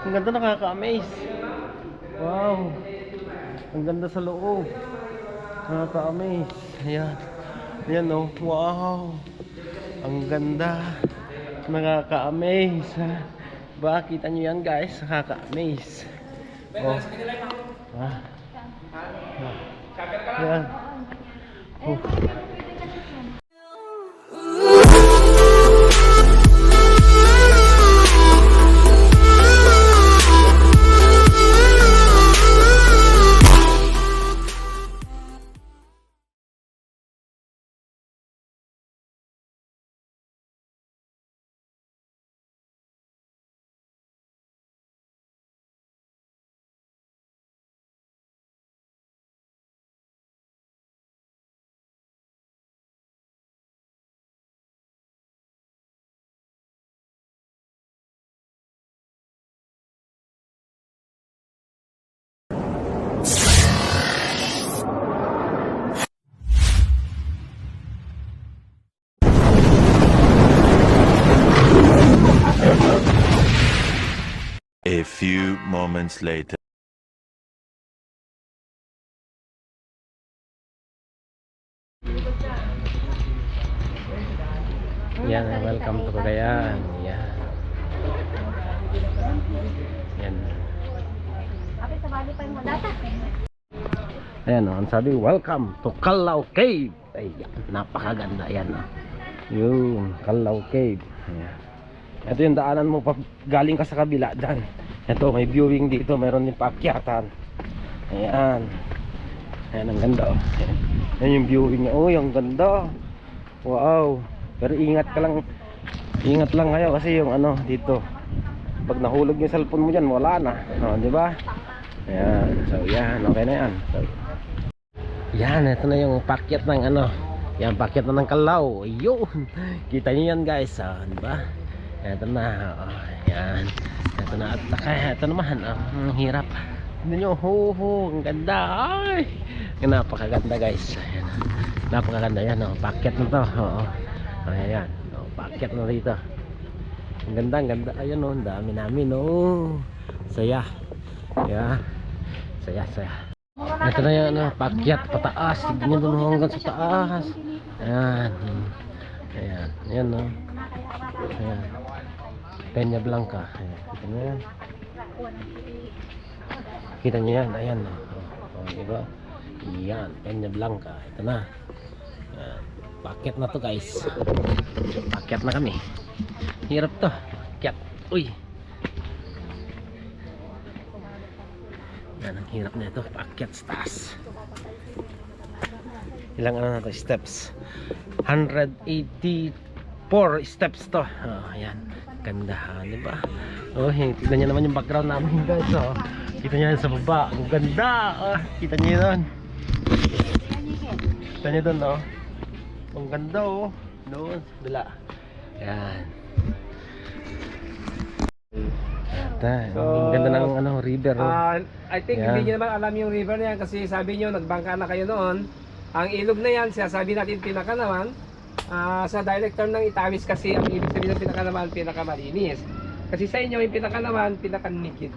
Ang ganda, nakaka-amaze. Wow. Ang ganda sa loob. Nakaka-amaze. Ayan. Ayan oh. Wow. Ang ganda. Nakaka-amaze. Ba, kita nyo yan guys. Nakaka-amaze. Oh. Ayan. Oh. A few moments later. Yan, welcome to Cagayan. Yan. Yan. Ayan o, ang sabi, welcome to Calao Cave. Ayan, napakaganda yan o. Yung Calao Cave. Ayan. Ito yung daanan mo pa galing ka sa kabila dyan. Ito, may viewing dito, mayroon din paakyatan. Ayan. Ayan, ang ganda o. Ayan yung viewing niya. Uy, ang ganda. Wow. Pero ingat ka lang. Ingat lang kayo kasi yung ano dito. Pag nahulog yung cellphone mo diyan, wala na. Oh, di ba? Ayan. So, yan, okay na yan. So, yan, ito na yung pakyat ng ano. Yan, pakyat na ng Calao. Ayun. Kita niyo yan, guys. Oh, di ba? Ito na. Oh, yan. Ito na at saka ito naman, ang hirap. Tignan niyo, ang ganda. Ay. Napakaganda, guys. Ayan. Napakaganda yan, oh. Pakyat na 'to. Oo. Ayan, oh, paakyat na rito. Ang ganda, ang ganda. Ayan oh, ang dami namin oh. Saya. Yeah. Saya, saya. Ito na yan, oh, paakyat pataas. Tignan nyo doon hanggang sa taas. Ayan. Ayan, ayan oh. Ayan. Peña Blanca. Ayan. Kita nyo yan. Kita nyo yan, ayan oh. Oh, diba? Ayan, Peña Blanca. Ito na. Ayan. Pakyat na to guys. Pakyat na kami. Hirap to. Pakyat. Uy. Yan ang hirap na ito. Pakyat sa taas. Ilang ano na to? Steps. 184 steps to. Oh, ayan. Ganda. Diba? Oh, tignan nyo naman yung background namin guys. Oh. Kita nyo yan sa baba. Ang ganda. Oh, kita nyo yun. Kita nyo doon oh. Ang ganda oh. Doon, dala. Yan. Ang ganda ng ano, river oh. I think hindi nyo naman alam yung river na yan kasi sabi nyo nagbangka na kayo noon. Ang ilog na yan, sasabi natin pinakanaman. Sa director ng Itawis kasi ang ibig sabihin ng pinakanaman, pinakamalinis. Kasi sa inyo yung pinakanaman, pinakanikid.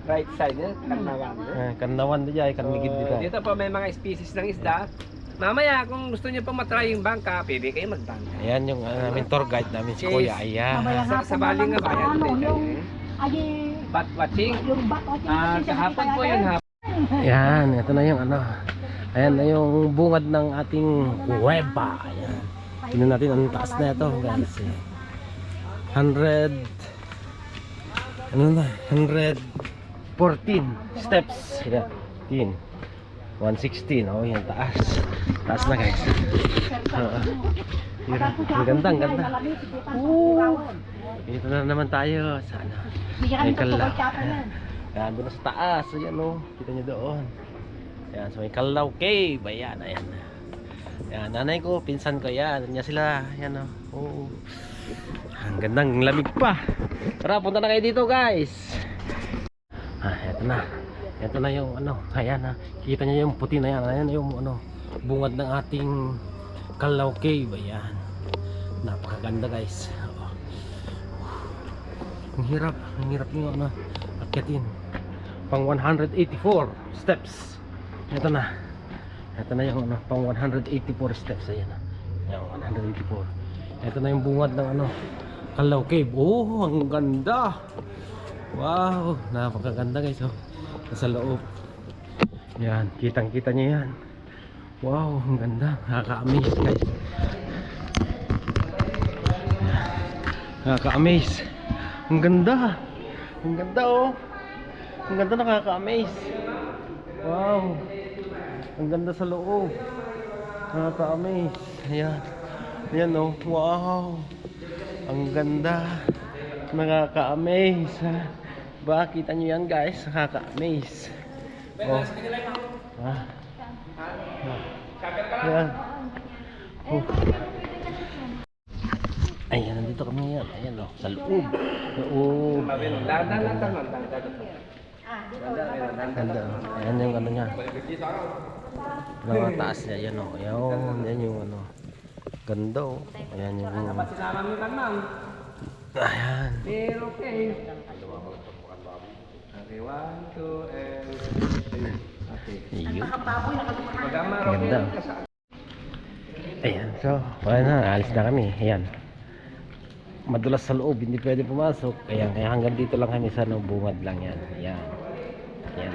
Right side niya, Kanawan. Kanawan dyan, kanmigid dito. Dito po may mga species ng isda. Mamaya kung gusto niyo pa matry yung bangka, pwede kayo magbangka. Ayan yung namin tour guide namin si Kuya. Ayan. Sa baling nga bayan. Bat watching. Kahapon po yun hapon. Ayan, ito na yung ano. Ayan na yung bungad ng ating kuweba. Ayan. Tingnan natin ang taas na ito guys. 114 steps. Ayan. 116. Oh, yan taas. Taas na guys. Ang ganda, ang ganda. Dito na naman tayo sa ano. May Calao. Ayan, doon sa taas. Ayan oh. Kita nyo doon. Ayan, so may Calao Cave. Ayan, ayan. Ayan, nanay ko, pinsan ko. Ayan, niya sila. Ayan oh. Oh. Ang gandang lamig pa. Tara, punta na kayo dito guys. Eto na. Ito na yung ano, ayan ha. Kita niyo yung puti na yan. Ayan yung ano, bungad ng ating Calao Cave. Ayan. Napakaganda guys. Ang hirap yung ano, akyatin. Pang 184 steps. Ito na. Ito na yung ano, pang 184 steps. Ayan na. Yung 184. Ito na yung bungad ng ano, Kalaw Cave. Oh, ang ganda. Wow, napakaganda guys. Oh, nasa loob. Yan, kitang-kita nyo yan. Wow, ang ganda. Nakaka-amaze guys. Yan. Nakaka-amaze. Ang ganda. Ang ganda oh. Ang ganda, nakaka-amaze. Wow. Ang ganda sa loob. Nakaka-amaze. Ayan. Ayan oh. Wow. Ang ganda. Nakaka-amaze. Ba, kita nyo yan guys. Nakaka-amaze. Oh. Ah. Ayan. Oh. Ayan, nandito kami yan. Ayan oh. Sa loob. Loob. Ganda. Ayan yung ano niya. Mga taas niya. Ayan o. Ayan. Ayan yung ano. Ganda o. Ayan yung... Ayan. Pero okay. Okay, 1, 2, and 3. Okay. Ayun. Magama Ganda. Ayan. So, wala na. Alis na kami. Ayan. Madulas sa loob. Hindi pwede pumasok. Ayan. Kaya hanggang dito lang kami sa bungad lang yan. Ayan. Ayan.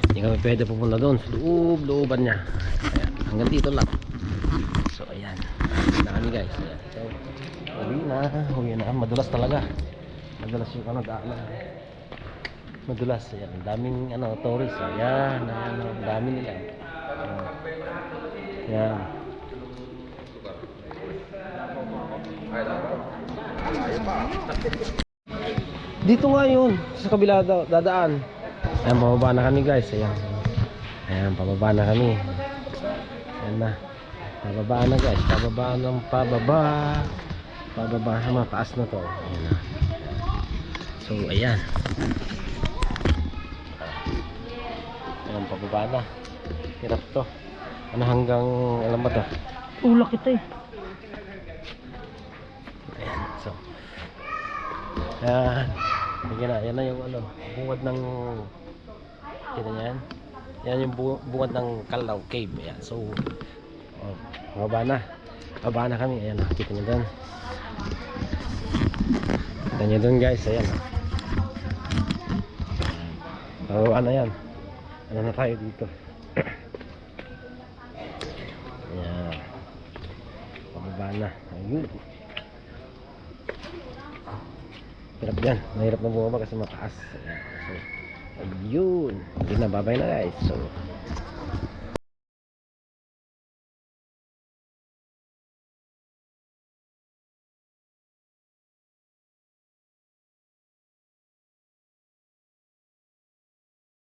Hindi kami pwede pupunta doon sa looban niya. Ayan. Hanggang dito lang. So ayan. Ayan na kami guys. Ayan. So uwi na. Madulas talaga. Madulas yung ano daanan. Madulas. Ayan. Ang daming ano tourist. Ayan. Ayan. Ang dami nila. Ayan. Dito nga yun. Sa kabila dadaan. Ayan, pababa na kami guys. Ayan. Ayan, pababa na kami. Ayan na. Pababa na guys. Pababa ng pababa. Pababa sa mga taas na to. Ayan na. So, ayan. Ayan, pababa na. Hirap to. Ano hanggang, alam ba to? Ulak ito eh. Ayan, so. Ayan. Yan na yung ano, bungad ng kita niyan. Yan yung bungad ng Kalaw Cave. Ayan. So, baba na. Baba na kami. Ayan, kita niyo doon. Kita niyo doon guys. Ayan. Baba na yan. Ano na tayo dito? Ayan. Baba na. Ayun. Hirap yan. Mahirap na bumaba kasi mataas. Ayan. So, ayun. Hindi na. Babay na guys. So,